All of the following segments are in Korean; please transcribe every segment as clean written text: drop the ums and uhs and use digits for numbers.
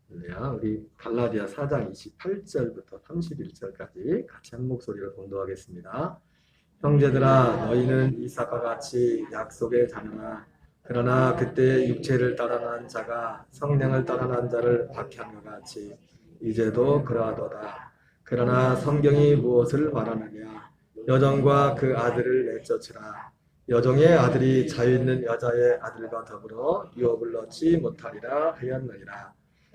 우리 갈라디아 4장 28절부터 31절까지 같이 한 목소리로 공독하겠습니다. 형제들아 너희는 이삭과 같이 약속의 자녀나 그러나 그때 육체를 따라난 자가 성령을 따라난 자를 박해한 것 같이 이제도 그러하도다. 그러나 성경이 무엇을 말하느냐 여종과 그 아들을 내쫓으라. 여종의 아들이 자유 있는 여자의 아들과 더불어 유업을 넣지 못하리라 하였느니라.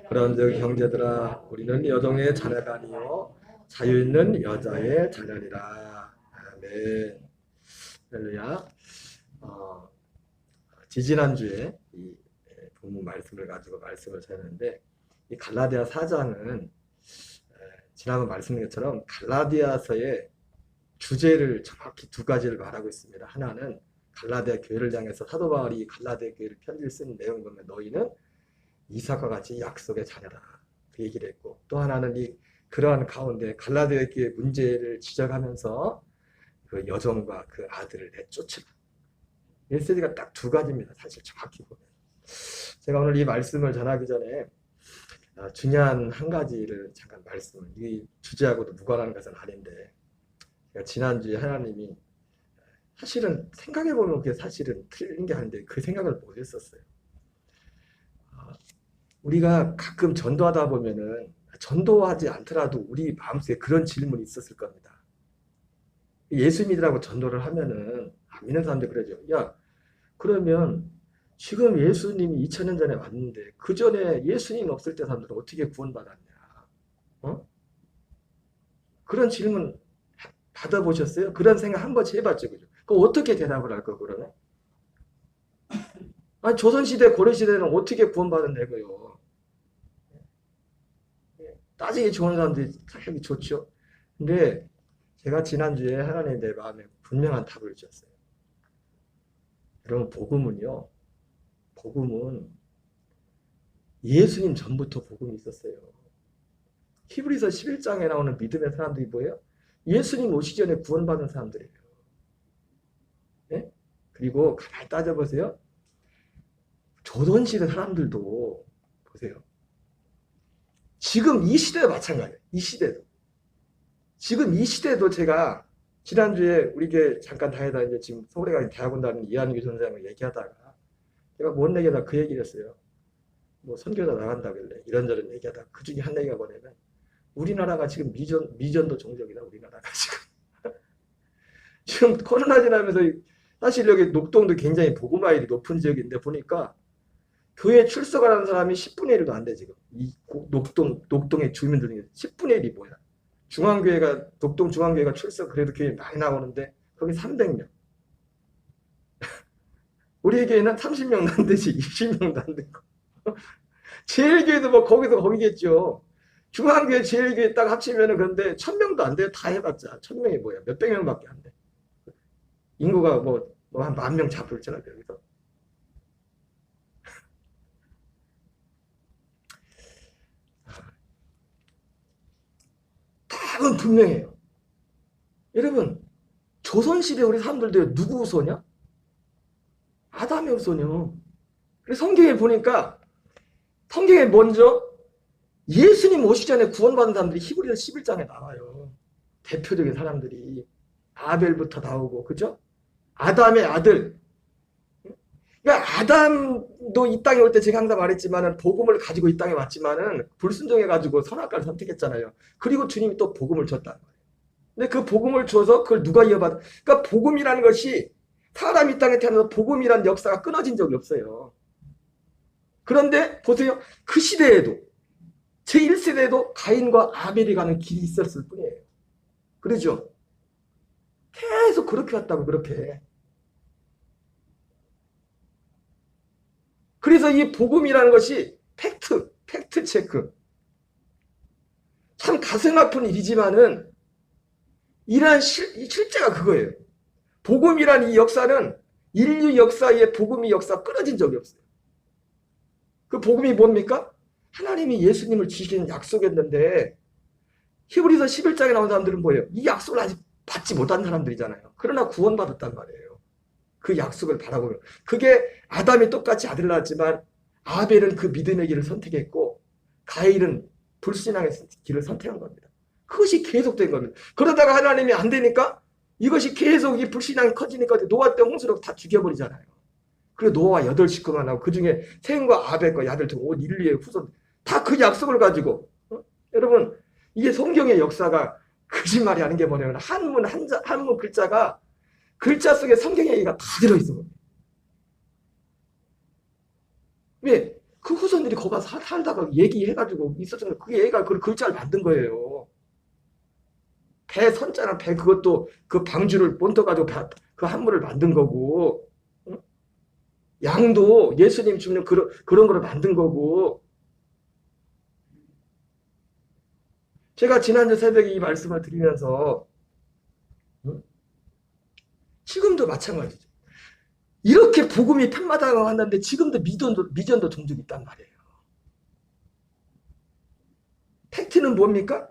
그런즉 형제들아 우리는 여종의 자녀가 아니요 자유 있는 여자의 자녀니라. 아멘. 할렐루야. 지지난주에 이 본문 말씀을 가지고 말씀을 전했는데 이 갈라디아 4장은 지난번 말씀드린 것처럼 갈라디아서의 주제를 정확히 두 가지를 말하고 있습니다. 하나는 갈라디아 교회를 향해서 사도 바울이 갈라디아 교회를 편지를 쓴 내용을 보면 너희는 이삭과 같이 약속의 자녀다 그 얘기를 했고, 또 하나는 그러한 가운데 갈라디아 교회 문제를 지적하면서 그 여종과 그 아들을 내쫓으라. 메시지가 딱 두 가지입니다. 사실 정확히 보면. 제가 오늘 이 말씀을 전하기 전에 중요한 한 가지를 잠깐 이 주제하고도 무관한 것은 아닌데, 지난주에 하나님이 사실은 생각해보면 그게 사실은 틀린 게 아닌데 그 생각을 못 했었어요. 우리가 가끔 전도하다 보면은 전도하지 않더라도 우리 마음속에 그런 질문이 있었을 겁니다. 예수 믿으라고 전도를 하면은 안 믿는 사람들 그러죠. 야, 그러면 지금 예수님이 2000년 전에 왔는데 그 전에 예수님 없을 때 사람들은 어떻게 구원받았냐? 그런 질문 받아보셨어요? 그런 생각 한 번씩 해봤죠, 그죠? 그럼 어떻게 대답을 할 거, 그러면? 아니, 조선시대, 고려시대는 어떻게 구원받았냐고요? 따지기 좋은 사람들이 당연히 좋죠. 근데 제가 지난주에 하나님 내 마음에 분명한 답을 주셨어요. 여러분, 복음은 예수님 전부터 복음이 있었어요. 히브리서 11장에 나오는 믿음의 사람들이 뭐예요? 예수님 오시기 전에 구원받은 사람들이에요. 네? 그리고 가만히 따져보세요. 조선시대 사람들도 보세요. 지금 이 시대도 마찬가지예요. 이 시대도. 지금 이 시대도 제가 지난주에 우리 교회 잠깐 다니다 이제 지금 서울에 가서 대학원 다니는 이한규 전사님을 얘기하다가 제가 뭔 얘기하다 그 얘기를 했어요. 뭐 선교사 나간다길래 이런저런 얘기하다 그 중에 한 얘기가 뭐냐면 우리나라가 지금 미전도 종족이다. 우리나라가 지금 코로나 지나면서 사실 여기 녹동도 굉장히 복음화율이 높은 지역인데 보니까 교회 출석하는 사람이 10분의 1도 안 돼, 지금. 이 녹동의 주민들 중에 10분의 1이 뭐야? 녹동 중앙교회가 출석, 그래도 교회 많이 나오는데, 거기 300명. 우리 교회는 30명도 안 되지, 20명도 안 되고. 제일교회도 뭐 거기서 거기겠죠. 중앙교회, 제일교회 딱 합치면은 그런데 1000명도 안 돼요. 다 해봤자. 1000명이 뭐야? 몇백 명밖에 안 돼. 인구가 한 10,000명 잡을잖아, 여기서. 답은 분명해요. 여러분, 조선시대 우리 사람들도 누구 후손이야? 아담의 후손이요. 그래서 성경에 보니까 성경에 먼저 예수님 오시기 전에 구원받은 사람들이 히브리서 11장에 나와요. 대표적인 사람들이 아벨부터 나오고, 그죠? 아담의 아들. 그러니까 아담도 이 땅에 올 때 제가 항상 말했지만은 복음을 가지고 이 땅에 왔지만은 불순종해가지고 선악과를 선택했잖아요. 그리고 주님이 또 복음을 줬단 말이에요. 근데 그 복음을 줘서 그걸 누가 이어받아? 그러니까 복음이라는 것이 사람이 이 땅에 태어나서 복음이라는 역사가 끊어진 적이 없어요. 그런데 보세요. 그 시대에도 제1세대에도 가인과 아벨이 가는 길이 있었을 뿐이에요. 그러죠? 계속 그렇게 왔다고 그렇게. 그래서 이 복음이라는 것이 팩트 체크. 참 가슴 아픈 일이지만은 이러한 실제가 그거예요. 복음이란 이 역사는 인류 역사의 복음의 역사 끊어진 적이 없어요. 그 복음이 뭡니까? 하나님이 예수님을 주시는 약속이었는데 히브리서 11장에 나온 사람들은 뭐예요? 이 약속을 아직 받지 못한 사람들이잖아요. 그러나 구원받았단 말이에요. 그 약속을 바라보면. 그게 아담이 똑같이 아들을 낳았지만 아벨은 그 믿음의 길을 선택했고 가인은 불신앙의 길을 선택한 겁니다. 그것이 계속된 겁니다. 그러다가 하나님이 안 되니까 이것이 계속 이 불신앙이 커지니까 노아 때 홍수로 다 죽여버리잖아요. 그리고 노아와 8식구가 나오고 그 중에 셈과 아벨과 야들 등 온 인류의 후손 다 그 약속을 가지고 여러분 이게 성경의 역사가 거짓말이 아닌 게 뭐냐면 한문 글자가 글자 속에 성경의 얘기가 다 들어있어. 왜? 그 후손들이 거기 가서 살다가 얘기해가지고 있었잖아요. 그 얘가 그 글자를 만든 거예요. 배 선자랑 배 그것도 그 방주를 본떠가지고 그 한문을 만든 거고, 응? 양도 예수님 주는 그런 거를 만든 거고. 제가 지난주 새벽에 이 말씀을 드리면서, 응? 지금도 마찬가지죠. 이렇게 복음이 편마당을 왔는데 지금도 미전도 종족이 있단 말이에요. 팩트는 뭡니까?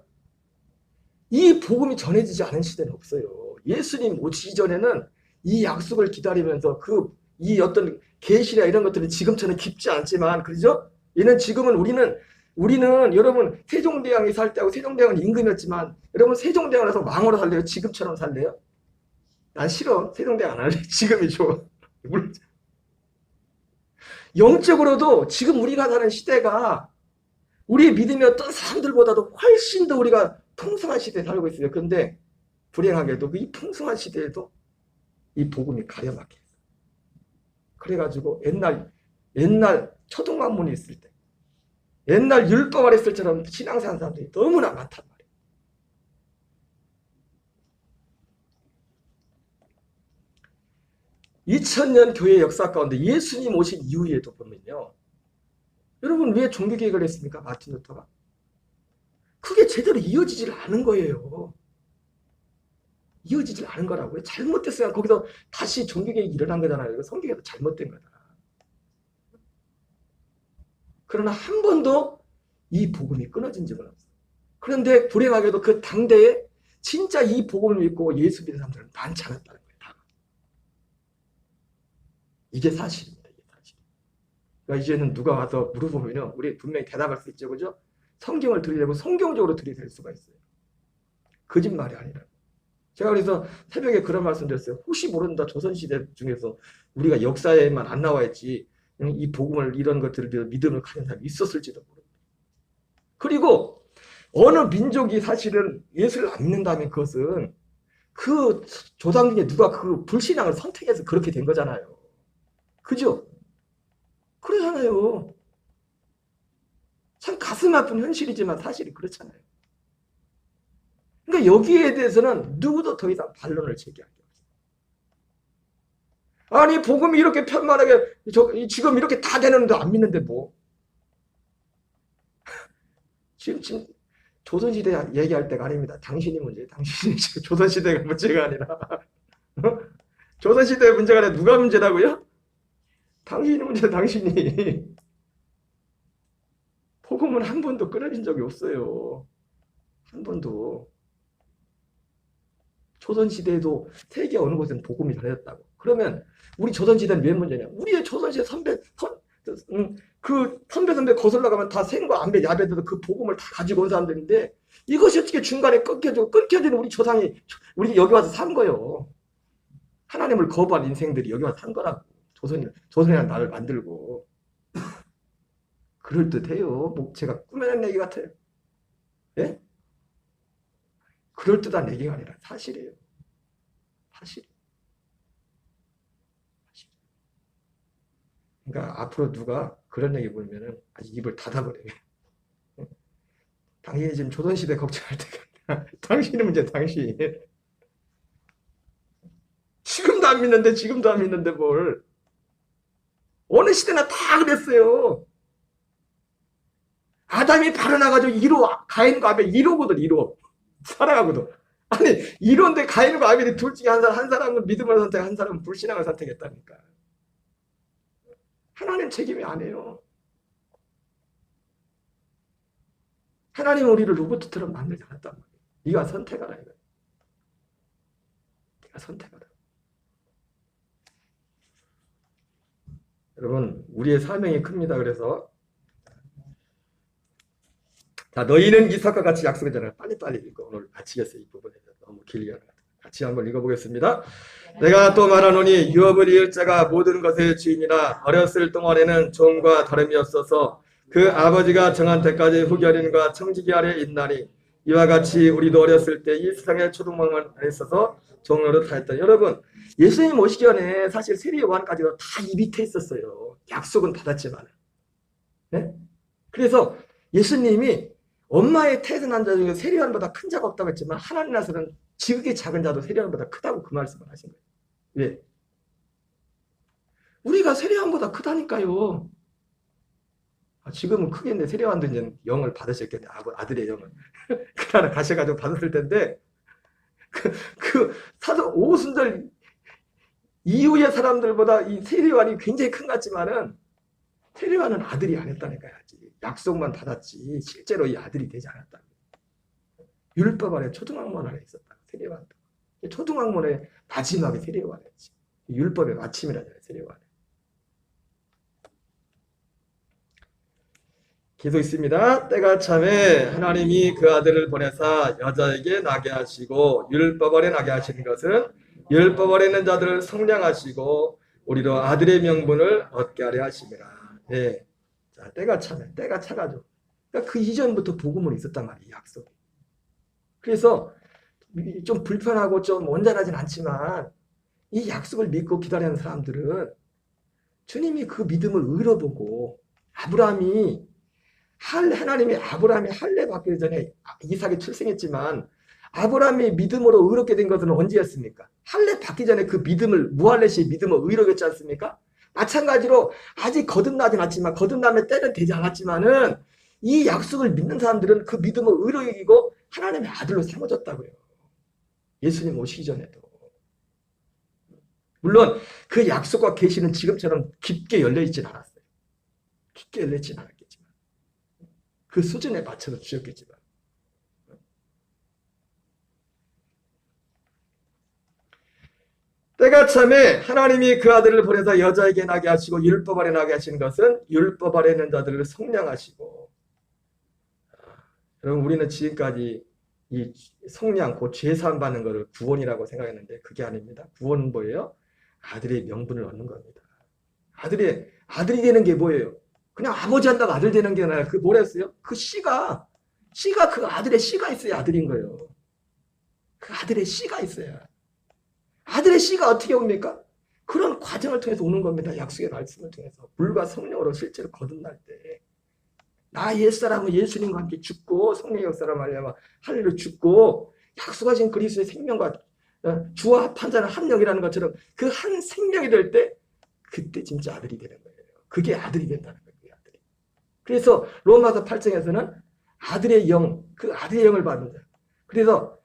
이 복음이 전해지지 않은 시대는 없어요. 예수님 오시기 전에는 이 약속을 기다리면서 이 어떤 계시나 이런 것들은 지금처럼 깊지 않지만, 그죠? 지금은 우리는 여러분 세종대왕이 살 때하고 세종대왕은 임금이었지만 여러분 세종대왕에서 왕으로 살래요? 지금처럼 살래요? 난 싫어. 세종대왕 안 할래. 지금이 좋아. 영적으로도 지금 우리가 사는 시대가 우리의 믿음이 어떤 사람들보다도 훨씬 더 우리가 풍성한 시대에 살고 있어요. 그런데 불행하게도 이 풍성한 시대에도 이 복음이 가려막혀 있어요. 그래가지고 옛날 초등학문이 있을 때, 옛날 율법 아래 있을 때처럼 신앙생활 사람들이 너무나 많단 말이에요. 2000년 교회 역사 가운데 예수님 오신 이후에도 보면요. 여러분 왜 종교개혁을 했습니까? 마틴 루터가. 그게 제대로 이어지질 않은 거예요. 이어지질 않은 거라고요. 잘못됐어요. 거기서 다시 종교개혁이 일어난 거잖아요. 이거 성경에도 잘못된 거다. 그러나 한 번도 이 복음이 끊어진 적은 없어요. 그런데 불행하게도 그 당대에 진짜 이 복음을 믿고 예수 믿는 사람들은 많지 않았다는 거예요. 다. 이게 사실입니다. 이게 사실. 그러니까 이제는 누가 와서 물어보면요. 우리 분명히 대답할 수 있죠. 그죠? 성경을 들이대고 성경적으로 들이댈 수가 있어요. 거짓말이 아니라. 제가 그래서 새벽에 그런 말씀 드렸어요. 혹시 모른다. 조선시대 중에서 우리가 역사에만 안 나와있지 이 복음을 이런 것들을 믿음을 가진 사람이 있었을지도 모릅니다. 그리고 어느 민족이 사실은 예수를 안 믿는다면 그것은 그 조상 중에 누가 그 불신앙을 선택해서 그렇게 된 거잖아요. 그죠? 그러잖아요. 참 가슴 아픈 현실이지만 사실이 그렇잖아요. 그러니까 여기에 대해서는 누구도 더 이상 반론을 제기할 게 없어요. 아니 복음이 이렇게 편만하게 지금 이렇게 다 되는데 안 믿는데 뭐. 지금 조선시대 얘기할 때가 아닙니다. 당신이 문제예요. 당신이 지금 조선시대가 문제가 아니라 조선시대의 문제가 아니라 누가 문제라고요? 당신이 문제다. 당신이. 복음은 한 번도 끊어진 적이 없어요. 한 번도. 조선시대에도 세계 어느 곳에는 복음이 전해졌다고. 그러면 우리 조선시대는 왜 문제냐? 우리의 조선시대 선배 거슬러 가면 다 생과 안배, 야배들도 그 복음을 다 가지고 온 사람들인데 이것이 어떻게 중간에 끊겨지는 우리 조상이 우리 여기 와서 산 거예요. 하나님을 거부한 인생들이 여기 와서 산 거라고. 조선이라는 나를 만들고. 그럴듯해요. 뭐 제가 꾸며낸 얘기 같아요. 예? 그럴듯한 얘기가 아니라 사실이에요. 사실. 그러니까 앞으로 누가 그런 얘기 보면은 아주 입을 닫아버려요. 당신이 지금 조선시대 걱정할 때가 아니라 당신의 문제 당신. 지금도 안 믿는데 뭘. 어느 시대나 다 그랬어요. 아담이 바로 나가지고 1호 가인과 아벨 1호거든 1호. 살아가고도. 아니 1호인데 가인과 아벨이 둘 중에 한 사람은 믿음을 선택, 한 사람은 불신앙을 선택했다니까. 하나님 책임이 아니에요. 하나님은 우리를 로봇처럼 만들지 않았단 말이에요. 네가 선택하라 이거예요. 네가 선택하라. 여러분 우리의 사명이 큽니다. 그래서 자, 너희는 이삭과 같이 약속했잖아요. 빨리빨리 읽어. 오늘 마치겠어요. 이 부분에 너무 길게 하는 것 같아요. 같이 한번 읽어보겠습니다. 내가 또 말하노니 유업을 이을 자가 모든 것의 주인이라 어렸을 동안에는 종과 다름이었어서 그 아버지가 정한 때까지 후견인과 청지기 아래 있나니 이와 같이 우리도 어렸을 때 이 세상의 초등망을 있어서 종으로 타였다. 여러분, 예수님 오시기 전에 사실 세리 요한까지도 다 이 밑에 있었어요. 약속은 받았지만. 네? 그래서 예수님이 엄마의 태에서 난 자 중에 세리 요한보다 큰 자가 없다고 했지만 하나님 나서는 지극히 작은 자도 세리 요한보다 크다고 그 말씀을 하신 거예요. 왜? 우리가 세리 요한보다 크다니까요. 지금은 크겠네. 세리 요한도 이제 영을 받으셨겠네. 아들의 영을. 그 나라 가셔가지고 받았을 텐데 그 사도 오순절 이후의 사람들보다 이 세리 요한이 굉장히 큰 것 같지만은 세리 요한은 아들이 아니었다니까요. 약속만 받았지 실제로 이 아들이 되지 않았다. 율법 아래 초등학문 안에 있었다. 세리 요한도. 초등학문의 마지막에 세리 요한이었지. 율법의 마침이라잖아요. 세리 요한. 계속 있습니다. 때가 참에 하나님이 그 아들을 보내사 여자에게 나게 하시고 율법 아래 나게 하시는 것은 율법 아래 있는 자들을 성량하시고 우리로 아들의 명분을 얻게 하려 하심이라. 네. 자, 때가 차면 때가 차가지고 그러니까 그 이전부터 복음은 있었단 말이에요. 약속이. 그래서 좀 불편하고 좀 온전하진 않지만 이 약속을 믿고 기다리는 사람들은 주님이 그 믿음을 의로 보고 아브라함이 하나님이 아브라함이 할례 받기 전에 이삭이 출생했지만 아브라함이 믿음으로 의롭게 된 것은 언제였습니까? 할례 받기 전에 그 믿음을 무할례시 믿음을 의롭게 했지 않습니까? 마찬가지로 아직 거듭나진 않지만 거듭남의 때는 되지 않았지만은 이 약속을 믿는 사람들은 그 믿음을 의로 여기고 하나님의 아들로 삼아졌다고요. 예수님 오시기 전에도. 물론 그 약속과 계시는 지금처럼 깊게 열려있진 않았어요. 깊게 열려있진 않았겠지만 그 수준에 맞춰서 주셨겠지만 때가 참에 하나님이 그 아들을 보내서 여자에게 나게 하시고 율법 아래 나게 하시는 것은 율법 아래 있는 자들을 성량하시고. 여러분 우리는 지금까지 이 성량 곧 죄사함 받는 것을 구원이라고 생각했는데 그게 아닙니다. 구원은 뭐예요? 아들의 명분을 얻는 겁니다. 아들이 되는 게 뭐예요? 그냥 아버지 한다고 아들 되는 게 아니라 그 뭐랬어요? 그 씨가 그 아들의 씨가 있어야 아들인 거예요. 그 아들의 씨가 있어야. 아들의 씨가 어떻게 옵니까? 그런 과정을 통해서 오는 겁니다. 약속의 말씀을 통해서. 물과 성령으로 실제로 거듭날 때. 나 옛사람은 예수님과 함께 죽고 성령의 역사를 말하면 할례로 죽고 약속하신 그리스도의 생명과 주와 합한 자는 한 영이라는 것처럼 그 한 생명이 될 때 그때 진짜 아들이 되는 거예요. 그게 아들이 된다는 거예요. 그게 아들이. 그래서 로마서 8장에서는 아들의 영, 그 아들의 영을 받는 자. 그래서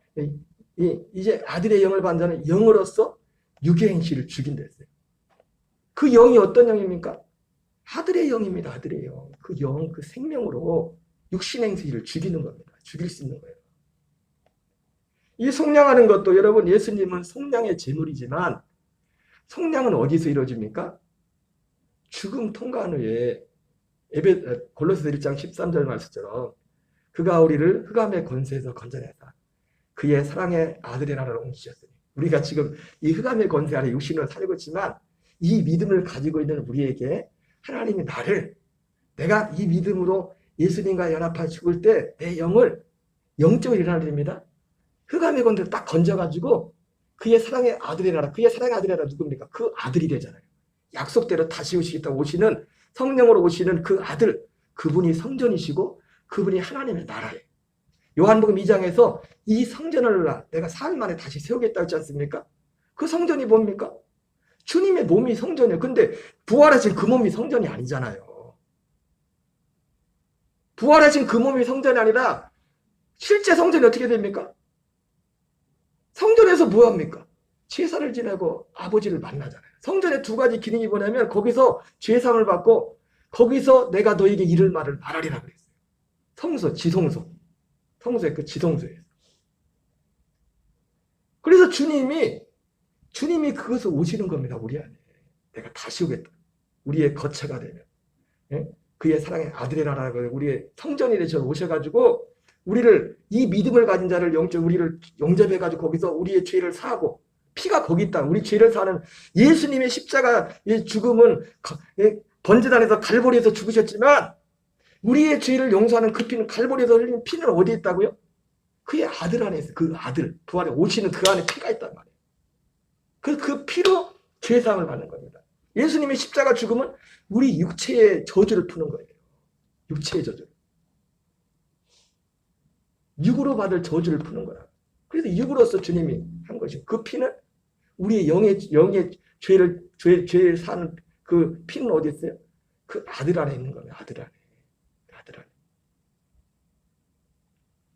이제 아들의 영을 받는 자는 영으로서 육의 행실을 죽인다 했어요. 그 영이 어떤 영입니까? 아들의 영입니다. 아들의 영. 그 영, 그 생명으로 육신 행실을 죽이는 겁니다. 죽일 수 있는 거예요. 이 속량하는 것도 여러분 예수님은 속량의 제물이지만 속량은 어디서 이루어집니까? 죽음 통과한 후에 골로새서 1장 13절 말씀처럼 그가 우리를 흑암의 권세에서 건져내다 그의 사랑의 아들의 나라로 옮기셨으니 우리가 지금 이 흑암의 권세 아래 육신으로 살고 있지만 이 믿음을 가지고 있는 우리에게 하나님이 내가 이 믿음으로 예수님과 연합하여 죽을 때 내 영을 영적으로 일어나립니다. 흑암의 권세를 딱 건져가지고 그의 사랑의 아들의 나라, 그의 사랑의 아들의 나라 누굽니까? 그 아들이 되잖아요. 약속대로 다시 오시겠다고 오시는 성령으로 오시는 그 아들, 그분이 성전이시고 그분이 하나님의 나라예요. 요한복음 2장에서 이 성전을 내가 사흘 만에 다시 세우겠다 했지 않습니까? 그 성전이 뭡니까? 주님의 몸이 성전이에요. 근데 부활하신 그 몸이 성전이 아니잖아요. 부활하신 그 몸이 성전이 아니라 실제 성전이 어떻게 됩니까? 성전에서 뭐합니까? 제사를 지내고 아버지를 만나잖아요. 성전의 두 가지 기능이 뭐냐면 거기서 죄사함을 받고 거기서 내가 너에게 이를 말을 말하리라 그랬어요. 성소, 지성소. 성소의 그 지성소예요. 그래서 주님이 그것을 오시는 겁니다. 우리 안에. 내가 다시 오겠다. 우리의 거처가 되면. 예? 그의 사랑의 아들이라고 우리의 성전이 되셔 오셔가지고 우리를 이 믿음을 가진 자를 우리를 영접해가지고 거기서 우리의 죄를 사하고 피가 거기 있다. 우리 죄를 사는 예수님의 십자가의 죽음은 번제단에서 갈보리에서 죽으셨지만 우리의 죄를 용서하는 그 피는 갈보리에서 흘린 피는 어디에 있다고요? 그의 아들 안에 있어요. 그 아들 부활에 오시는 그 안에 피가 있단 말이에요. 그 피로 죄사함을 받는 겁니다. 예수님의 십자가 죽음은 우리 육체의 저주를 푸는 거예요. 육체의 저주를. 육으로 받을 저주를 푸는 거라. 그래서 육으로서 주님이 한 것이고 그 피는 우리의 영의 죄를 사는 그 피는 어디 있어요? 그 아들 안에 있는 거예요. 아들 안에.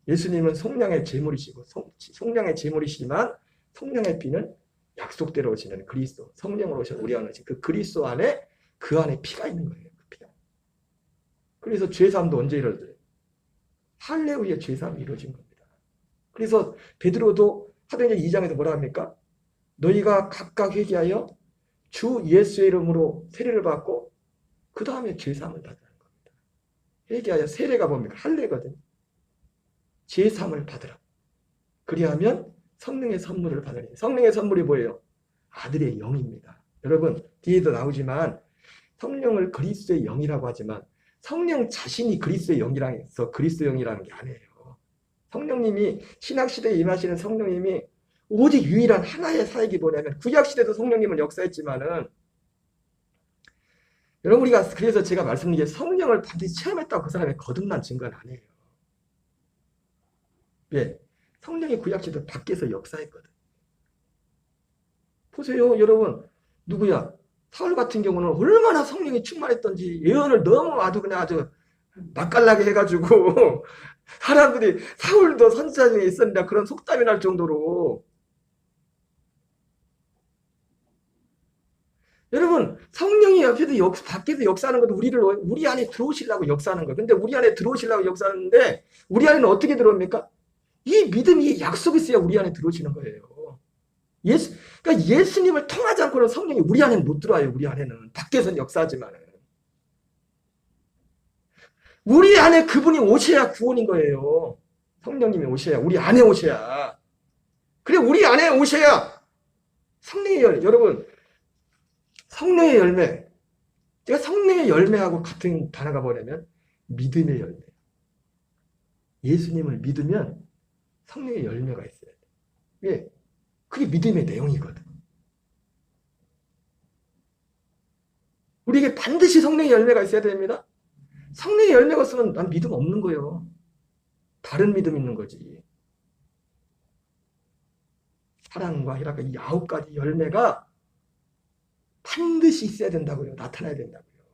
예수님은 성령의 제물이시고 성령의 제물이시지만 성령의 피는 약속대로 오시는 그리스도 성령으로 오시는 우리 안에 그 그리스도 안에 그 안에 피가 있는 거예요. 그 피가. 그래서 죄사함도 언제 이루어져요? 할례후에 죄사함이 이루어진 겁니다. 그래서 베드로도 사도행전 2장에서 뭐라 합니까? 너희가 각각 회개하여 주 예수의 이름으로 세례를 받고 그 다음에 죄사함을 받으라는 겁니다. 회개하여 세례가 뭡니까? 할례거든요. 죄사함을 받으라. 그리하면 성령의 선물을 받으리. 성령의 선물이 뭐예요? 아들의 영입니다. 여러분 뒤에도 나오지만 성령을 그리스도의 영이라고 하지만 성령 자신이 그리스도의 영이라는 그리스도의 영이라는 게 아니에요. 성령님이 신약시대에 임하시는 성령님이 오직 유일한 하나의 사역이 뭐냐면 구약시대도 성령님은 역사했지만은 여러분 우리가 그래서 제가 말씀드린 게 성령을 반드시 체험했다고 그 사람의 거듭난 증거는 아니에요. 왜? 성령이 구약시대 밖에서 역사했거든. 보세요 여러분 누구야? 사울 같은 경우는 얼마나 성령이 충만했던지 예언을 너무 아주 맛깔나게 해가지고 사람들이 사울도 선지자 중에 있었는데 그런 속담이 날 정도로 여러분 성령이 밖에서 역사하는 것도 우리 안에 들어오시려고 역사하는 거예요. 근데 우리 안에 들어오시려고 역사하는데 우리 안에는 어떻게 들어옵니까? 이 믿음이 약속이 있어야 우리 안에 들어오시는 거예요. 그러니까 예수님을 통하지 않고는 성령이 우리 안에는 못 들어와요. 우리 안에는 밖에서는 역사하지만 우리 안에 그분이 오셔야 구원인 거예요. 성령님이 오셔야 우리 안에 오셔야 그래 우리 안에 오셔야 성령의 여러분 성령의 열매 제가 성령의 열매하고 같은 단어가 뭐냐면 믿음의 열매. 예수님을 믿으면 성령의 열매가 있어야 돼. 왜? 그게 믿음의 내용이거든. 우리에게 반드시 성령의 열매가 있어야 됩니다. 성령의 열매가 없으면 난 믿음 없는 거예요. 다른 믿음 있는 거지. 사랑과 희락과 이 9가지 열매가 반드시 있어야 된다고요. 나타나야 된다고요.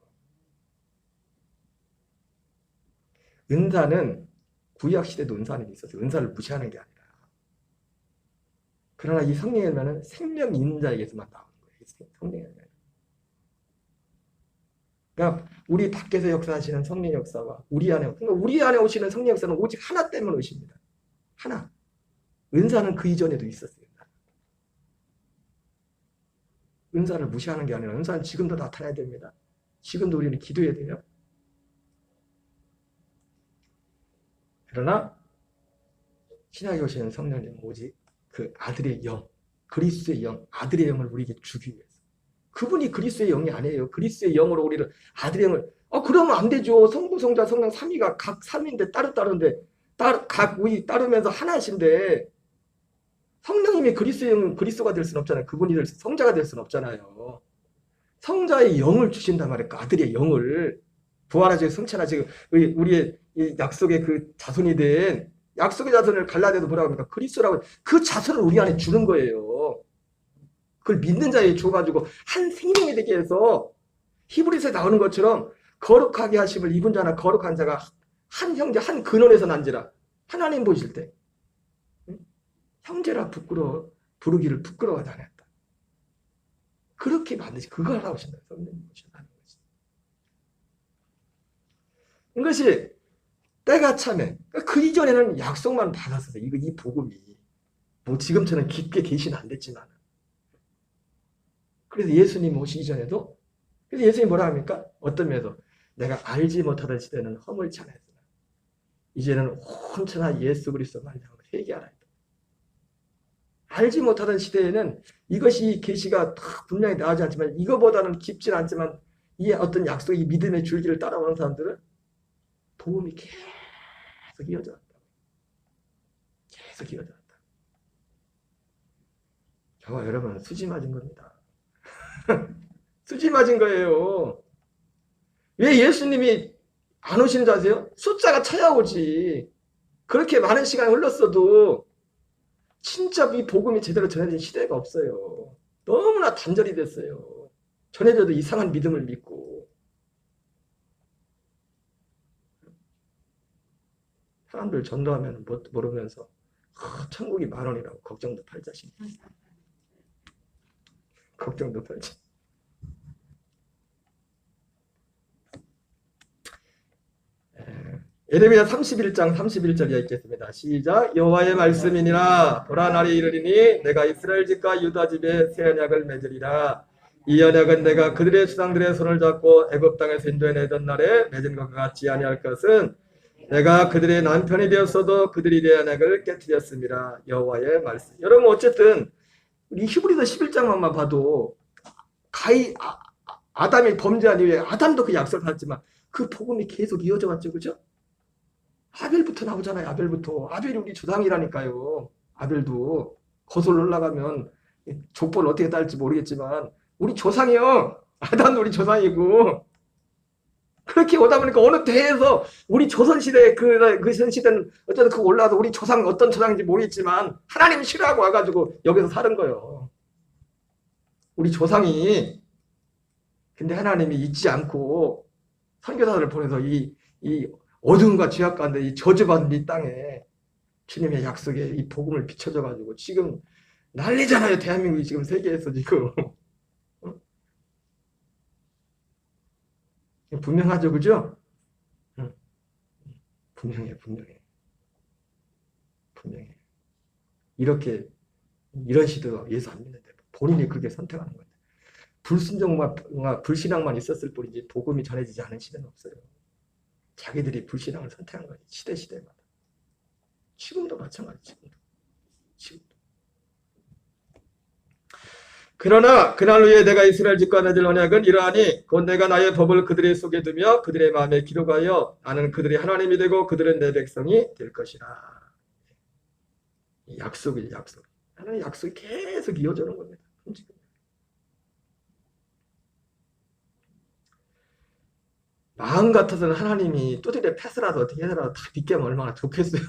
은사는 구약시대도 은사는 있었어요. 은사를 무시하는 게 아니라. 그러나 이 성령의 열매는 생명 있는 자에게서만 나오는 거예요. 성령의 열매는. 그러니까 우리 밖에서 역사하시는 성령 역사와 그러니까 우리 안에 오시는 성령 역사는 오직 하나 때문에 오십니다. 하나. 은사는 그 이전에도 있었어요. 은사를 무시하는 게 아니라 은사는 지금도 나타나야 됩니다. 지금도 우리는 기도해야 돼요. 그러나 신약에 오시는 성령님은 오직 그 아들의 영, 그리스도의 영, 아들의 영을 우리에게 주기 위해서. 그분이 그리스도의 영이 아니에요. 그리스도의 영으로 우리를 아들의 영을 그러면 안 되죠. 성부, 성자, 성령 삼위가 각 삼인데 따로따로인데 각 우리 따르면서 하나신데 성령님이 그리스도의 영은 그리스도가 될 수는 없잖아요. 그분이 성자가 될 수는 없잖아요. 성자의 영을 주신단 말이에요. 그 아들의 영을 부활하시고 성찬하시고 우리의 약속의 그 자손이 된 약속의 자손을 갈라디아서 뭐라고 합니까? 그리스도라고 그 자손을 우리 안에 주는 거예요. 그걸 믿는 자에게 줘가지고 한 생명이 되게 해서 히브리서에 나오는 것처럼 거룩하게 하심을 입은 자나 거룩한 자가 한 형제 한 근원에서 난지라 하나님 보실 때 형제라 부르기를 부끄러워하지 않았다. 그렇게 만드시 그거 하라고 하신다. 성령님 보신다는 거지. 이것이 때가 차면 그 이전에는 약속만 받았어요. 이 복음이 뭐 지금처럼 깊게 계시는 안 됐지만 그래서 예수님 오시기 전에도 그래서 예수님이 뭐라 합니까? 어떤 면에서 내가 알지 못하던 시대는 허물지 않았으나 이제는 온천하 예수 그리스도 말미암아 회개하라. 알지 못하던 시대에는 이것이 계시가 분명히 나오지 않지만 이거보다는 깊진 않지만 이 어떤 약속, 이 믿음의 줄기를 따라오는 사람들은 복음이 계속 이어져 왔다. 계속 이어져 왔다. 저와 여러분은 수지 맞은 겁니다. 수지 맞은 거예요. 왜 예수님이 안 오시는 줄 아세요? 숫자가 찾아오지. 그렇게 많은 시간이 흘렀어도 진짜 이 복음이 제대로 전해진 시대가 없어요. 너무나 단절이 됐어요. 전해져도 이상한 믿음을 믿고. 사람들 전도하면 모르면서 천국이 10,000원이라고 걱정도 팔자신. 걱정도 팔자. 예레미야 31장 31절 이하 읽겠습니다. 시작. 여호와의 말씀이니라. 보라 날이 이르리니 내가 이스라엘 집과 유다 집에 새 언약을 맺으리라. 이 언약은 내가 그들의 조상들의 손을 잡고 애굽 땅에서 인도해내던 날에 맺은 것과 같이 아니할 것은 내가 그들의 남편이 되었어도 그들이 내 언약을 깨뜨렸습니다. 여호와의 말씀. 여러분 어쨌든 우리 히브리서 11장만 봐도 아담이 범죄한 이후에 아담도 그 약속을 받았지만 그 복음이 계속 이어져 왔죠. 그죠? 아벨부터 나오잖아요. 아벨부터. 아벨이 우리 조상이라니까요. 아벨도 거슬러 올라가면 족보를 어떻게 딸지 모르겠지만 우리 조상이요. 아담도 우리 조상이고 그렇게 오다 보니까 어느 대에서 우리 조선시대 그 시대는 어쨌든 그 올라와서 우리 조상 어떤 조상인지 모르겠지만 하나님 싫어하고 와가지고 여기서 사는 거예요. 우리 조상이. 근데 하나님이 잊지 않고 선교사들을 보내서 이 어둠과 죄악 가운데 이 저주받은 이 땅에 주님의 약속에 이 복음을 비춰줘가지고 지금 난리잖아요. 대한민국이 지금 세계에서 지금. 분명하죠. 그죠? 분명해. 이런 시대가 예수 안 믿는데 본인이 그렇게 선택하는 거예요. 불순종과 불신앙만 있었을 뿐이지 복음이 전해지지 않은 시대는 없어요. 자기들이 불신앙을 선택한 거예요. 시대마다. 지금도 마찬가지. 지금도. 그러나 그날 후에 내가 이스라엘 집과 맺을 언약은 이러하니 곧 내가 나의 법을 그들의 속에 두며 그들의 마음에 기록하여 나는 그들의 하나님이 되고 그들은 내 백성이 될 것이라. 약속이에요. 약속. 하나님의 약속이 계속 이어지는 겁니다. 마음 같아서는 하나님이 두드려 패스라도 어떻게 해서라도 다 믿게 하면 얼마나 좋겠어요.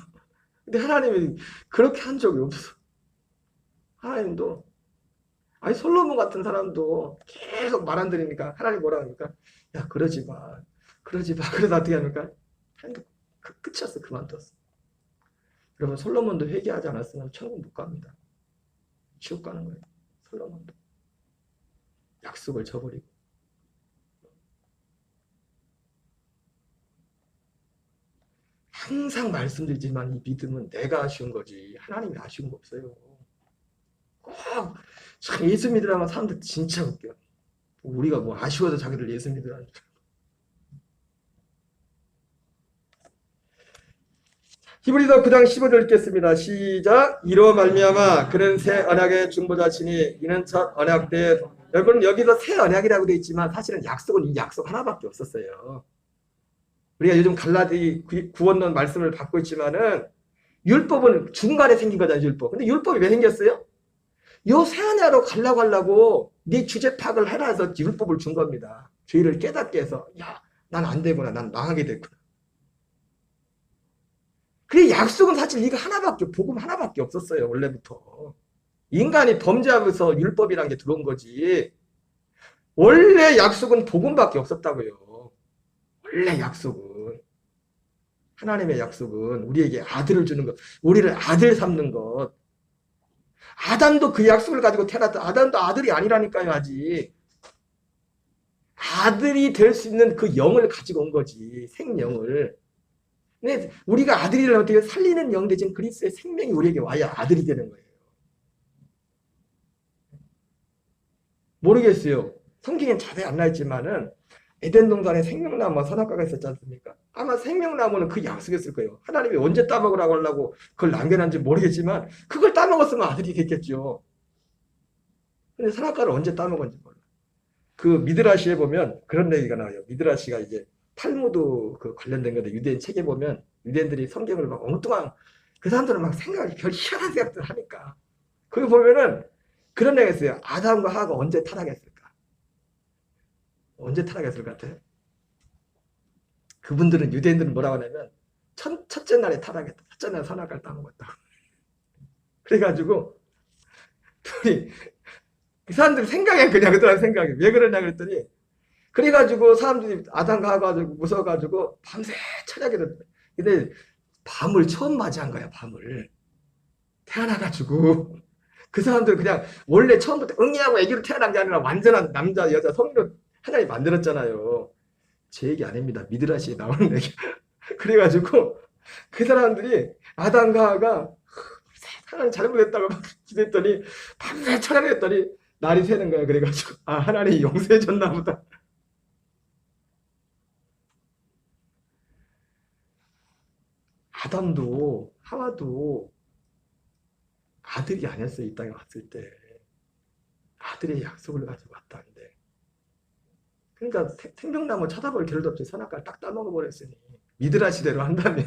근데 하나님이 그렇게 한 적이 없어. 하나님도 아니 솔로몬 같은 사람도 계속 말 안 들으니까 하나님 뭐라 합니까? 야 그러지 마. 그러다 어떻게 합니까? 끝이었어. 그만뒀어. 여러분 솔로몬도 회개하지 않았으면 천국 못 갑니다. 지옥 가는 거예요. 솔로몬도. 약속을 저버리고. 항상 말씀드리지만 이 믿음은 내가 아쉬운 거지 하나님이 아쉬운 거 없어요. 참 예수 믿으라면 사람들 진짜 웃겨. 우리가 뭐 아쉬워서 자기들 예수 믿으라는 줄. 히브리서 9장 15절 읽겠습니다. 시작. 이로 말미암아 그는 새 언약의 중보자시니 이는 첫 언약 때 여러분 여기서 새 언약이라고 되어 있지만 사실은 약속은 이 약속 하나밖에 없었어요. 우리가 요즘 갈라디 구원론 말씀을 받고 있지만은 율법은 중간에 생긴 거잖아요. 율법. 근데 율법이 왜 생겼어요? 요 새 언약으로 가려고 네 주제 파악을 해라 해서 율법을 준 겁니다. 죄를 깨닫게 해서 야, 난 안 되구나. 난 망하게 됐구나. 그래 약속은 사실 이거 하나밖에 복음 하나밖에 없었어요. 원래부터. 인간이 범죄하면서 율법이란 게 들어온 거지. 원래 약속은 복음밖에 없었다고요. 원래 약속은 하나님의 약속은 우리에게 아들을 주는 것, 우리를 아들 삼는 것. 아담도 그 약속을 가지고 태어났다. 아담도 아들이 아니라니까요. 아직 아들이 될 수 있는 그 영을 가지고 온 거지. 생명을. 근데 우리가 아들이라면 어떻게 살리는 영 대신 그리스도의 생명이 우리에게 와야 아들이 되는 거예요. 모르겠어요. 성경엔 자세히 안 나있지만은 에덴 동산에 생명나무 선악과가 있었지 않습니까? 아마 생명나무는 그 약속이었을 거예요. 하나님이 언제 따먹으라고 하려고 그걸 남겨놨는지 모르겠지만 그걸 따먹었으면 아들이 됐겠죠. 근데 선악과를 언제 따먹은지 몰라. 그 미드라시에 보면 그런 얘기가 나와요. 미드라시가 이제 탈무드 그 관련된 건데 유대인 책에 보면 유대인들이 성경을 막 엉뚱한 그 사람들은 막 생각이 별 희한한 생각들 하니까 거기 보면은 그런 얘기가 있어요. 아담과 하와가 언제 타락했을까? 언제 타락했을 것 같아요? 그분들은 유대인들은 뭐라고 하냐면 첫째 날에 타락했다. 첫째 날에 선악과를 따먹었다. 그래가지고 둘이 그 사람들 생각에 그냥 그들한 생각이 왜 그러냐 그랬더니 그래가지고 사람들이 아담과 하와가 무서워가지고 밤새 철야기도 근데 밤을 처음 맞이한 거야. 밤을 태어나가지고 그 사람들 그냥 원래 처음부터 응이하고 애기로 태어난 게 아니라 완전한 남자 여자 성인으로 하나님 만들었잖아요. 제 얘기 아닙니다. 미드라시에 나오는 얘기. 그래가지고 그 사람들이 아담과 하와가 하나님 잘못했다고 막 기도했더니 밤새 철야를 했더니 날이 새는 거야. 그래가지고 아 하나님이 용서해 줬나 보다. 아담도 하와도 아들이 아니었어요. 이 땅에 왔을 때 아들의 약속을 가지고 왔다는데 그러니까 생명나무 쳐다볼 겨를도 없이 선악과를 딱 따먹어 버렸으니 미드라시대로 한다면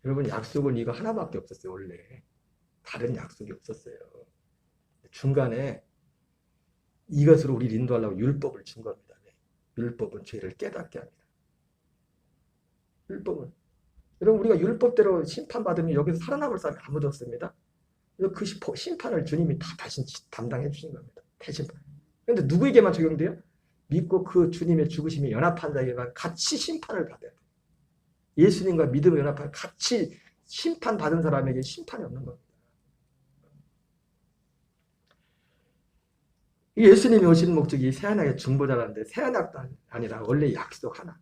여러분 약속은 이거 하나밖에 없었어요. 원래 다른 약속이 없었어요. 중간에 이것으로 우리를 인도하려고 율법을 준 겁니다. 율법은 죄를 깨닫게 합니다. 율법은 여러분 우리가 율법대로 심판받으면 여기서 살아남을 사람이 아무도 없습니다. 그래서 그 심판을 주님이 다 다시 담당해 주신 겁니다. 대심판. 그런데 누구에게만 적용돼요? 믿고 그 주님의 죽으심에 연합한 자에게만 같이 심판을 받아야 돼요. 예수님과 믿음을 연합한 같이 심판받은 사람에게 심판이 없는 겁니다. 예수님이 오시는 목적이 새하나의 중보자라는데 새하나도 아니라 원래 약속 하나.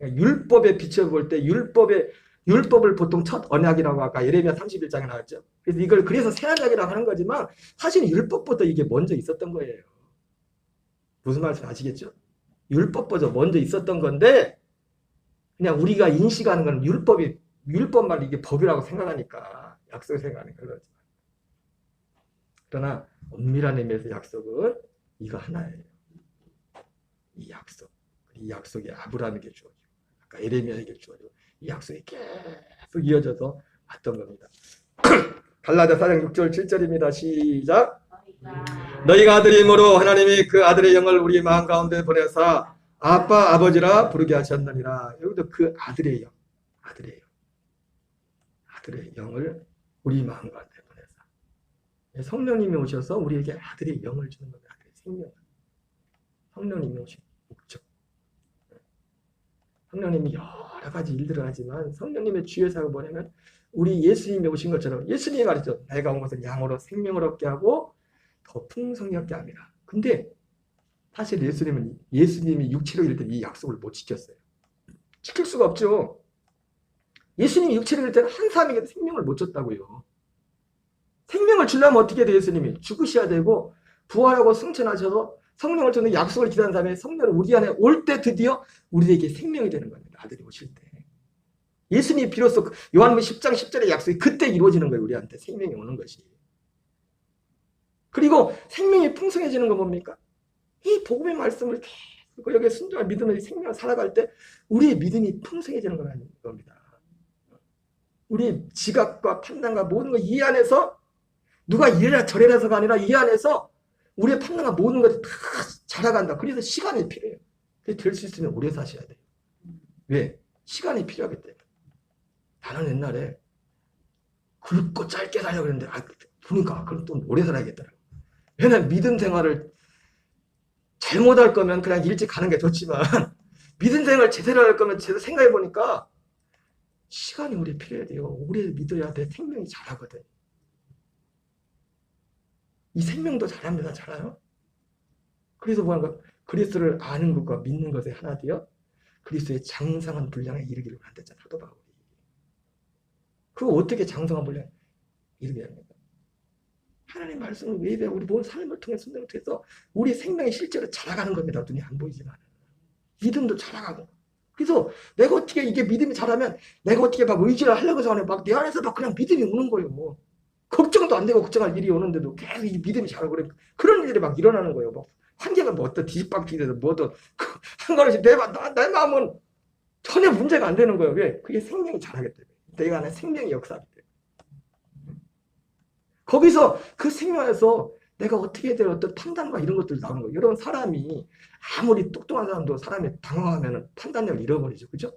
율법에 비춰볼 때 율법을 보통 첫 언약이라고 아까 예레미야 31장에 나왔죠. 그래서 이걸 그래서 새 언약이라고 하는 거지만 사실 율법부터 이게 먼저 있었던 거예요. 무슨 말씀 아시겠죠? 율법부터 먼저 있었던 건데 그냥 우리가 인식하는 건 율법만 이게 법이라고 생각하니까 약속을 생각하는 거지. 그러나 엄밀한 의미에서 약속은 이거 하나예요. 이 약속. 이 약속이 아브라함에게 주어지고 아까 에레미야에게 주어지고 이 약속이 계속 이어져서 왔던 겁니다. 갈라디아 4장 6절 7절입니다. 시작. 너희가 아들임으로 하나님이 그 아들의 영을 우리 마음 가운데 보내사 아빠 아버지라 부르게 하셨느니라. 여기도 그 아들의 영, 아들의 영을 우리 마음 가운데 보내사 성령님이 오셔서 우리에게 아들의 영을 주는 겁니다. 아들의 생명. 성령님이 오신 목적. 성령님이 여러 가지 일들을 하지만 성령님의 주요사가 뭐냐면 우리 예수님이 오신 것처럼 예수님이 말했죠. 내가 온 것은 양으로 생명을 얻게 하고 더 풍성히 얻게 합니다. 근데 사실 예수님이 육체로 이럴 때 이 약속을 못 지켰어요. 지킬 수가 없죠. 예수님이 육체로 이럴 때는 한 사람에게 생명을 못 줬다고요. 생명을 주려면 어떻게 돼요? 예수님이 죽으셔야 되고 부활하고 승천하셔서 성령을 주는 약속을 기다린 다음에 성령을 우리 안에 올 때 드디어 우리에게 생명이 되는 겁니다. 아들이 오실 때. 예수님이 비로소 요한복음 10장 10절의 약속이 그때 이루어지는 거예요. 우리한테 생명이 오는 것이. 그리고 생명이 풍성해지는 건 뭡니까? 이 복음의 말씀을 계속 여기에 순종한 믿음의 생명을 살아갈 때 우리의 믿음이 풍성해지는 겁니다. 우리의 지각과 판단과 모든 거 이 안에서 누가 이래라 저래라서가 아니라 이 안에서 우리의 판단과 모든 것이 다 자라간다. 그래서 시간이 필요해요. 될 수 있으면 오래 사셔야 돼요. 왜? 시간이 필요하기 때문에. 나는 옛날에 굵고 짧게 살려고 했는데 보니까 그럼 또 오래 살아야겠더라고. 왜냐면 믿음 생활을 잘못할 거면 그냥 일찍 가는 게 좋지만 믿음 생활을 제대로 할 거면 제대로 생각해 보니까 시간이 오래 필요해야 돼요. 오래 믿어야 돼. 생명이 자라거든. 이 생명도 자랍니다. 자라요. 그래서 뭐한가 그리스도를 아는 것과 믿는 것에 하나 되어 그리스도의 장성한 분량에 이르기를 한댔잖아. 사도 바울이. 그거 어떻게 장성한 분량에 이르게 합니까? 하나님 말씀을 외배하고 우리 모든 삶을 통해 순종을 통해서 우리 생명이 실제로 자라가는 겁니다. 눈이 안 보이지만 믿음도 자라가고. 그래서 내가 어떻게 이게 믿음이 자라면 내가 어떻게 막 의지를 하려고 해서 막 내 안에서 막 그냥 믿음이 오는 거예요. 걱정도 안 되고 걱정할 일이 오는데도 계속 이 믿음이 자라고 그래. 그런 일이 막 일어나는 거예요. 뭐 환경가 뭐 어떤 뒤집박지되든 뭐든 한 걸음씩 내 마음은 전혀 문제가 안 되는 거예요. 왜? 그게 생명이 자라기 때문에. 내가 안에 생명이 역사하기 때문에. 거기서 그 생명에서 내가 어떻게 해야 될 어떤 판단과 이런 것들이 나오는 거예요. 여러분 사람이 아무리 똑똑한 사람도 사람이 당황하면 판단력을 잃어버리죠. 그죠?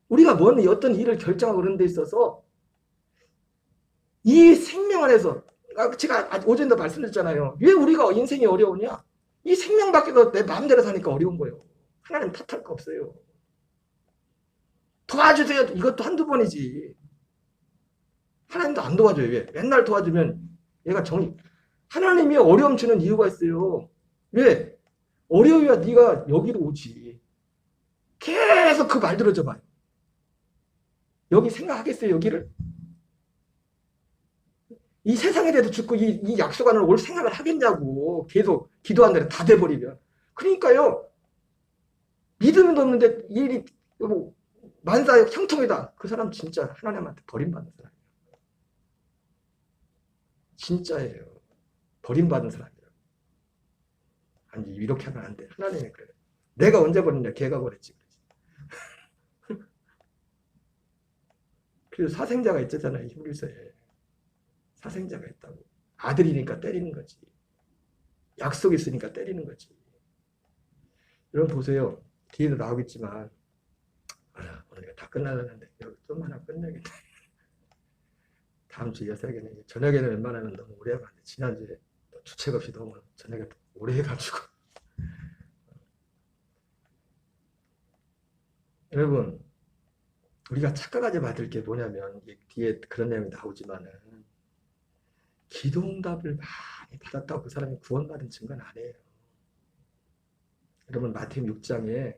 우리가 뭔 어떤 일을 결정하고 그런 데 있어서 이 생명 안에서 제가 오전에도 말씀드렸잖아요. 왜 우리가 인생이 어려우냐? 이 생명 밖에서 내 마음대로 사니까 어려운 거예요. 하나님 탓할 거 없어요. 도와주세요. 이것도 한두 번이지. 하나님도 안 도와줘요. 왜? 맨날 도와주면 얘가 하나님이 어려움 주는 이유가 있어요. 왜? 어려워야 네가 여기로 오지. 계속 그 말 들어줘 봐요. 여기 생각하겠어요, 여기를? 이 세상에 대해서 죽고 이 약속 안으로 올 생각을 하겠냐고. 계속 기도한 대로 다 돼버리면. 그러니까요. 믿음은 없는데 일이 뭐 만사의 형통이다. 그 사람 진짜 하나님한테 버림받는 사람이에요. 진짜예요. 버림받은 사람이에요. 아니 이렇게 하면 안 돼. 하나님이 그래요. 내가 언제 버렸냐? 걔가 버렸지. 그래서 사생자가 있잖아요. 히브리서에. 사생자가 있다고. 아들이니까 때리는 거지. 약속이 있으니까 때리는 거지. 여러분 보세요. 뒤에도 나오겠지만 오늘 다 끝나려는데 여기 좀 하나 끝내겠다. 다음 주 이어서야겠네. 저녁에는 웬만하면 너무 오래 하면 안 돼. 지난주에 주책 없이 너무 저녁에 오래 해가지고. 여러분 우리가 착각하지 말을 게 뭐냐면 뒤에 그런 내용이 나오지만은 기도응답을 많이 받았다고 그 사람이 구원받은 증거는 아니에요. 여러분 마태복음 6장에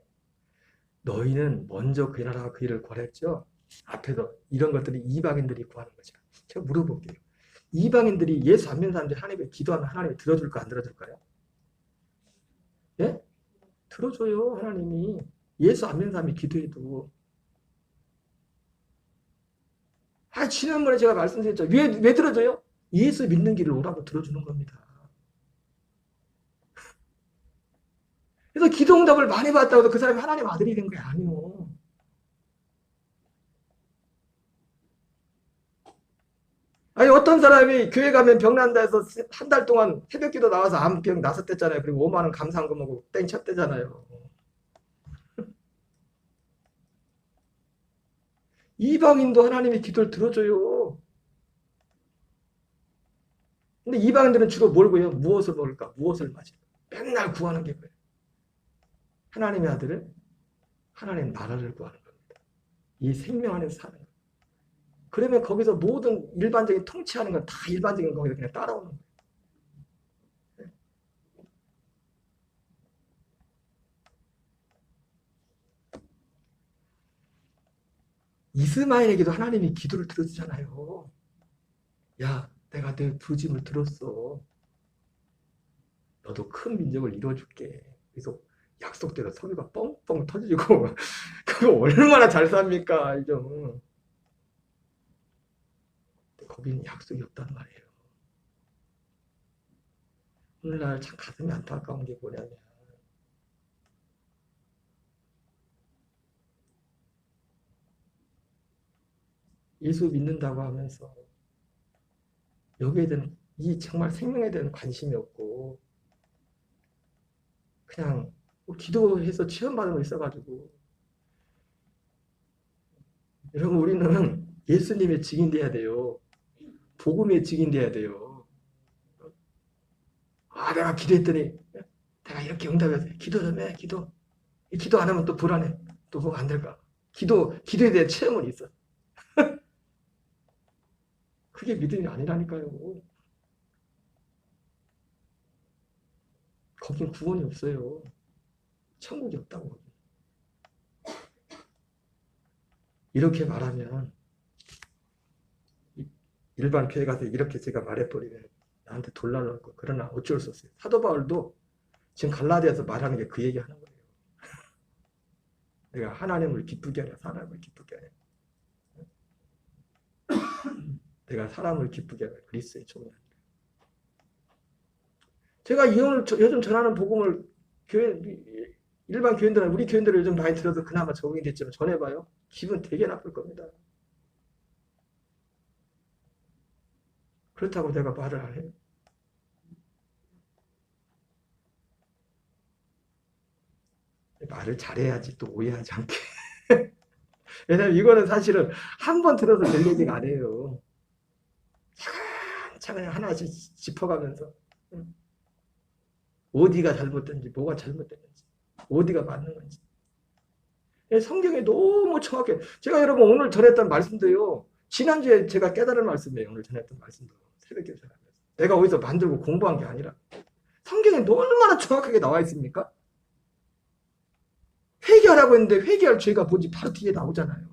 너희는 먼저 그 나라와 그 일을 구하랬죠. 앞에서 이런 것들이 이방인들이 구하는 거죠. 제가 물어볼게요. 이방인들이 예수 안 믿는 사람들이 하나님께 기도하면 하나님이 들어줄까 안 들어줄까요? 예? 들어줘요. 하나님이. 예수 안 믿는 사람이 기도해도. 지난번에 제가 말씀드렸죠. 왜 들어줘요? 예수 믿는 길을 오라고 들어주는 겁니다. 그래서 기도응답을 많이 받았다고 해서 그 사람이 하나님 아들이 된 게 아니에요. 아니 어떤 사람이 교회 가면 병 난다 해서 한 달 동안 새벽기도 나와서 암병 나섰댔잖아요. 그리고 5만 원 감사한금 하고 땡 쳤대잖아요. 이방인도 하나님이 기도를 들어줘요. 근데 이방인들은 주로 뭘 구해요? 무엇을 먹을까? 무엇을 마실까? 맨날 구하는 게 뭐예요? 하나님의 아들을 하나님 나라를 구하는 겁니다. 이 생명 안에서 사는 거예요. 그러면 거기서 모든 일반적인 통치하는 건 다 일반적인 거기서 그냥 따라오는 거예요. 이스마엘에게도 하나님이 기도를 들어주잖아요. 야, 내가 내 부짐을 들었어. 너도 큰 민족을 이루어줄게. 그래서 약속대로 석유가 뻥뻥 터지고 그거 얼마나 잘 삽니까? 좀. 거기는 약속이 없단 말이에요. 오늘날 참 가슴이 안타까운 게 뭐냐면 예수 믿는다고 하면서 여기에 대한 이 정말 생명에 대한 관심이 없고 그냥 뭐 기도해서 치유받은 거 있어가지고 여러분 우리는 예수님의 증인 돼야 돼요. 복음의 증인 돼야 돼요. 내가 기도했더니 내가 이렇게 응답했어요. 기도 좀 해. 기도 안 하면 또 불안해. 또 뭐가 안 될까? 기도에 대한 체험은 있어. 그게 믿음이 아니라니까요. 거긴 구원이 없어요. 천국이 없다고. 이렇게 말하면 일반 교회 가서 이렇게 제가 말해버리면 나한테 돌날라고. 그러나 어쩔 수 없어요. 사도 바울도 지금 갈라디아서 말하는 게 그 얘기 하는 거예요. 내가 하나님을 기쁘게 하냐, 사람을 기쁘게 하냐. 내가 사람을 기쁘게 하냐, 그리스도의 종이 아니라. 제가 요즘 전하는 복음을 일반 교인들은, 우리 교인들은 요즘 많이 들어서 그나마 적응이 됐지만 전해봐요. 기분 되게 나쁠 겁니다. 그렇다고 내가 말을 안 해요. 말을 잘해야지 또 오해하지 않게. 왜냐면 이거는 사실은 한 번 들어서 될 얘기가 아니에요. 차근차근 하나씩 짚어가면서 어디가 잘못된지, 뭐가 잘못됐는지, 어디가 맞는 건지. 성경이 너무 정확해. 제가 여러분 오늘 전했던 말씀도요, 지난주에 제가 깨달은 말씀이에요. 오늘 전했던 말씀도. 새벽에 전하면서. 내가 어디서 만들고 공부한 게 아니라 성경에 얼마나 정확하게 나와 있습니까? 회개하라고 했는데 회개할 죄가 뭔지 바로 뒤에 나오잖아요.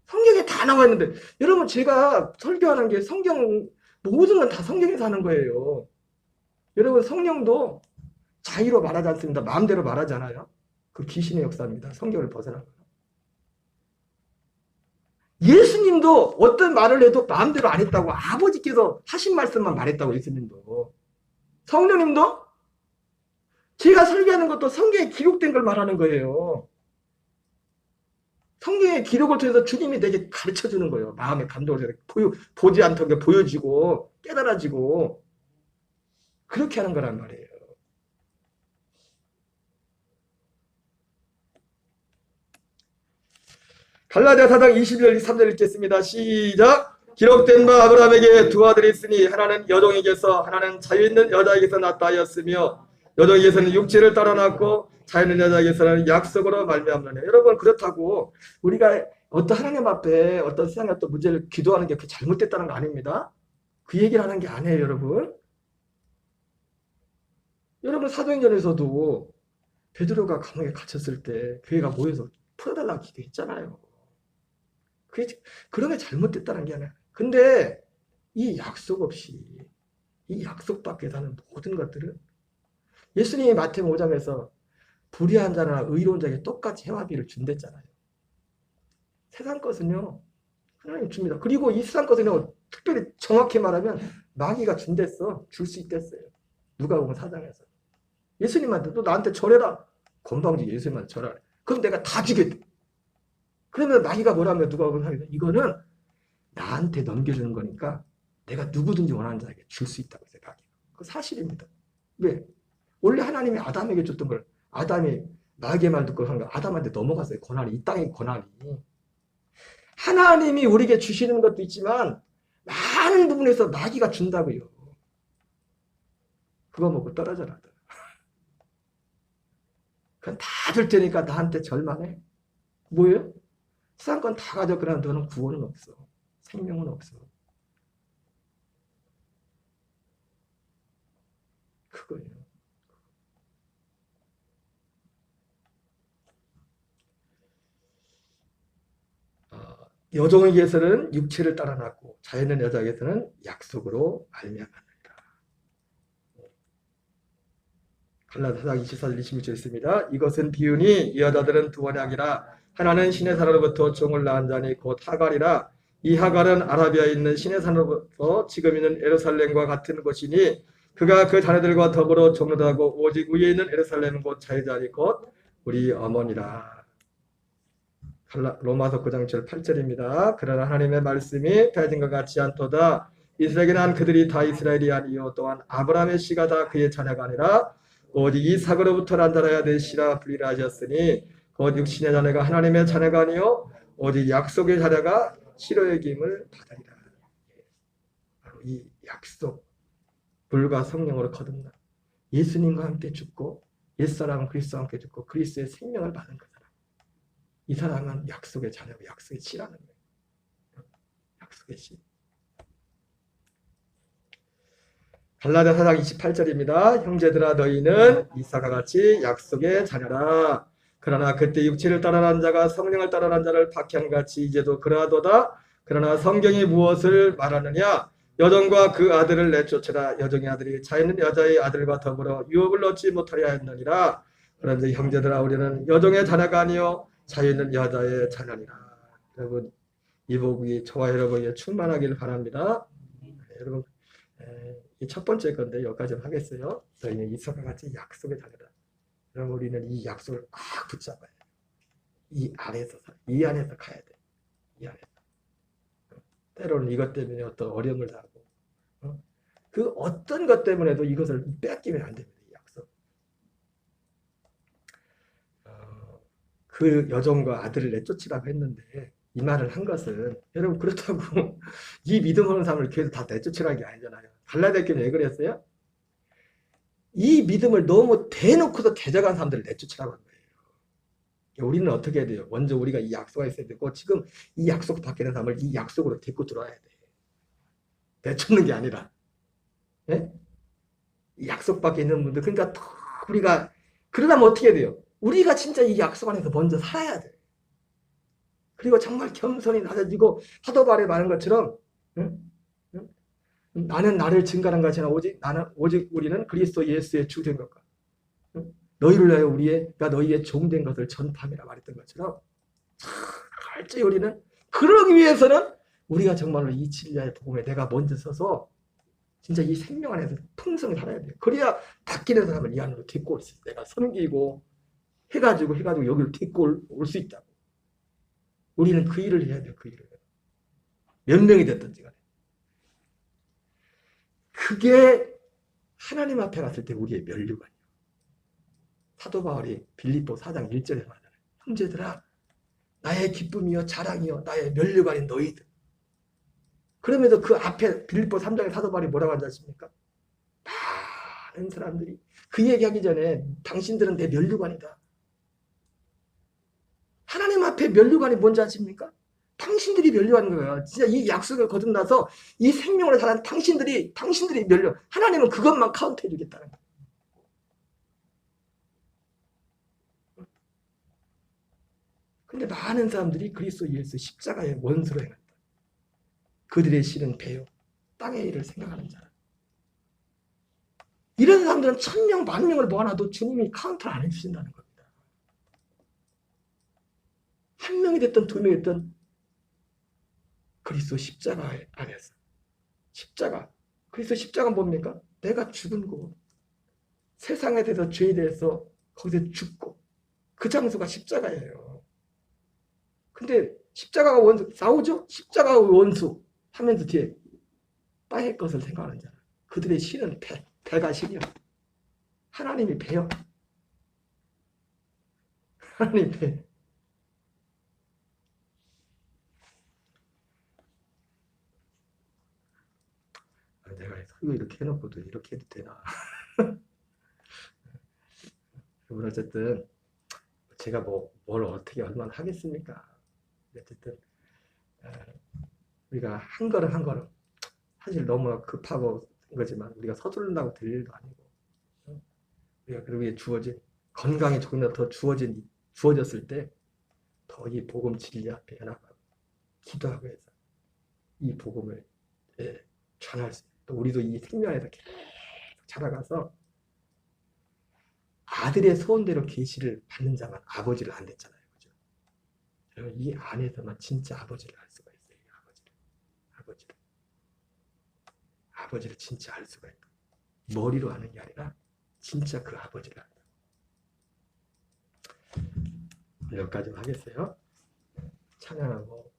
성경에 다 나와 있는데, 여러분 제가 설교하는 게 성경, 모든 건 다 성경에서 하는 거예요. 여러분 성령도 자의로 말하지 않습니다. 마음대로 말하잖아요. 그 귀신의 역사입니다. 성경을 벗어난 거예요. 예수님도 어떤 말을 해도 마음대로 안 했다고, 아버지께서 하신 말씀만 말했다고. 예수님도, 성령님도 제가 설교하는 것도 성경에 기록된 걸 말하는 거예요. 성경의 기록을 통해서 주님이 내게 가르쳐 주는 거예요. 마음의 감동을 보지 않던 게 보여지고 깨달아지고 그렇게 하는 거란 말이에요. 갈라디아 4장 22절 23절 읽겠습니다. 시작. 기록된 바 아브라함에게 두 아들이 있으니 하나는 여종에게서 하나는 자유있는 여자에게서 낳다 하였으며 여종에게서는 육체를 따라 낳고 자유있는 여자에게서는 약속으로 말미암느니라. 여러분 그렇다고 우리가 어떤 하나님 앞에 어떤 세상의 어떤 문제를 기도하는 게 잘못됐다는 거 아닙니다. 그 얘기를 하는 게 아니에요. 여러분 사도행전에서도 베드로가 감옥에 갇혔을 때 교회가 모여서 풀어달라고 기도했잖아요. 그런 게 잘못됐다는 게 아니야. 근데 이 약속 없이, 이 약속 밖에 사는 모든 것들은 예수님이 마태복음 5장에서 불의한 자나 의로운 자에게 똑같이 해와비를 준댔잖아요. 세상 것은요 하나님 줍니다. 그리고 이 세상 것은요 특별히 정확히 말하면 마귀가 준댔어. 줄 수 있댔어요. 누가복음 4장에서. 예수님한테 너 나한테 절해라. 건방지 예수님한테 절하래. 그럼 내가 다 주겠다. 그러면 마귀가 뭐라면 누가복음 4장에서 이거는 나한테 넘겨주는 거니까 내가 누구든지 원하는 자에게 줄 수 있다고 했어요. 마귀가. 그 사실입니다. 왜? 원래 하나님이 아담에게 줬던 걸 아담이 마귀의 말 듣고 한 거 아담한테 넘어갔어요. 권한이, 이 땅의 권한이. 하나님이 우리에게 주시는 것도 있지만 많은 부분에서 마귀가 준다고요. 그거 먹고 떨어져라. 그건 다 줄 테니까 나한테 절만해. 뭐예요? 세상 건 다 가져. 그러나 너는 구원은 없어. 생명은 없어. 그거예요. 여종에게서는 육체를 따라 낳고 자연의 여자에게서는 약속으로 말미암았느니라. 갈라디아 4장 24절 26절 있습니다. 이것은 비유니 이 여자들은 두 언약이라 하나는 신의 산으로부터 종을 낳은 자니 곧 하갈이라. 이 하갈은 아라비아에 있는 신의 산으로부터 지금 있는 예루살렘과 같은 곳이니 그가 그 자녀들과 더불어 종을 하고 오직 위에 있는 예루살렘은 곧 자유자니 곧 우리 어머니라. 로마서 9장 8절입니다. 그러나 하나님의 말씀이 패진과 같지 않도다. 이스라엘에 난 그들이 다 이스라엘이 아니요 또한 아브라함의 씨가 다 그의 자녀가 아니라 오직 이삭으로부터 난 자라야 되시라 분리라 하셨으니 곧 육신의 자녀가 하나님의 자녀가 아니요 오직 약속의 자녀가 실로 여김을 받으리라. 바로 이 약속, 물과 성령으로 거듭나 예수님과 함께 죽고 옛사람은 그리스도와 함께 죽고 그리스도의 생명을 받은 그 사람. 이 사람은 약속의 자녀고 약속의 씨라는 거예요. 약속의 씨. 갈라디아 4장 28절입니다. 형제들아 너희는 이삭과 같이 약속의 자녀라. 그러나 그때 육체를 따라난 자가 성령을 따라난 자를 박해함같이 이제도 그러하도다. 그러나 성경이 무엇을 말하느냐? 여종과 그 아들을 내쫓으라. 여종의 아들이 자유는 여자의 아들과 더불어 유업을 얻지 못하려 했느니라. 그런데 형제들아, 우리는 여종의 자녀가 아니요 자유는 여자의 자녀니라. 여러분, 이 복이 저와 여러분에게 충만하기를 바랍니다. 여러분, 이 첫 번째 건데 여기까지 하겠어요. 저희는 이삭과 같이 약속의 자녀다. 그럼 우리는 이 약속을 꽉 붙잡아야 돼. 이 안에서 가야 돼. 이 안에서. 때로는 이것 때문에 어떤 어려움을 당하고, 그 어떤 것 때문에도 이것을 뺏기면 안 됩니다. 이 약속. 그 여종과 아들을 내쫓으라고 했는데 이 말을 한 것은, 여러분, 그렇다고 이 믿음 없는 사람을 계속 다 내쫓으라는 게 아니잖아요. 갈라디아교는 왜 그랬어요? 이 믿음을 너무 대놓고도 대적한 사람들을 내쫓으라고 한 거예요. 우리는 어떻게 해야 돼요? 먼저 우리가 이 약속이 있어야 되고, 지금 이 약속 받게 된 사람을 이 약속으로 데리고 들어와야 돼. 내쫓는 게 아니라. 네? 이 약속 밖에 있는 분들, 그러니까 우리가, 그러려면 어떻게 해야 돼요? 우리가 진짜 이 약속 안에서 먼저 살아야 돼. 그리고 정말 겸손히 낮아지고 사도 바울에 말한 것처럼, 응? 응? 나는 나를 증가한 것이 아니라 오직 우리는 그리스도 예수의 주 된 것과, 응? 너희를 위하여 우리가 너희의 종 된 것을 전파함이라 말했던 것처럼, 철저히 우리는 그러기 위해서는 우리가 정말로 이 진리의 복음에 내가 먼저 서서 진짜 이 생명 안에서 풍성히 살아야 돼요. 그래야 바뀌는 사람을 이 안으로 데리고 올 수 있어요. 내가 섬기고 해가지고 여기를 데리고 올 수 있다고. 우리는 그 일을 해야 돼요. 그 일을. 몇 명이 됐든지 간에. 그게 하나님 앞에 갔을 때 우리의 면류관이에요. 사도 바울이 빌립보 4장 1절에 말하잖아요. 형제들아, 나의 기쁨이요 자랑이요 나의 면류관인 너희들. 그러면서 그 앞에 빌립보 3장의 사도 바울이 뭐라고 하지 않습니까? 많은 사람들이 그 얘기하기 전에 당신들은 내 면류관이다. 하나님 앞에 면류관이 뭔지 아십니까? 당신들이 면류하는 거예요. 진짜 이 약속을 거듭나서 이 생명으로 살아난 당신들이 면류. 하나님은 그것만 카운트해 주겠다는 거예요. 근데 많은 사람들이 그리스도 예수 십자가의 원수로 행한다. 그들의 실은 배요. 땅의 일을 생각하는 자라. 이런 사람들은 1000명, 10,000명을 모아놔도 주님이 카운트를 안 해주신다는 겁니다. 한 명이 됐든 두 명이 됐든 그리스도 십자가 안에서. 그리스도 십자가는 뭡니까? 내가 죽은 곳. 세상에 대해서 죄에 대해서 거기서 죽고 그 장소가 십자가예요. 근데 십자가가 원수 싸우죠? 십자가가 원수 하면서 뒤에 땅의 것을 생각하는 자라. 그들의 신은 배가 신이요. 하나님이 배요. 하나님이 배. 내가 설교 이렇게 해놓고도 이렇게 해도 되나? 여러분, 어쨌든 제가 뭘 어떻게 얼마나 하겠습니까? 어쨌든 우리가 한 걸음 사실 너무 급하고 거지만 우리가 서두른다고 될 일도 아니고, 우리가 그러기에 주어진 건강이 조금이라도 더 주어졌을 때 더 이 복음 진리 앞에 연합하고 기도하고 해서 이 복음을 전할 수 있어요. 또 우리도 이 생명에서 계속 자라가서 아들의 소원대로 계시를 받는 자만 아버지를 안 됐잖아요. 그죠? 여러분, 이 안에서만 진짜 아버지를 알 수가 있어요. 아버지를 진짜 알 수가 있다. 머리로 아는 게 아니라 진짜 그 아버지를 안다. 여기까지 하겠어요. 찬양하고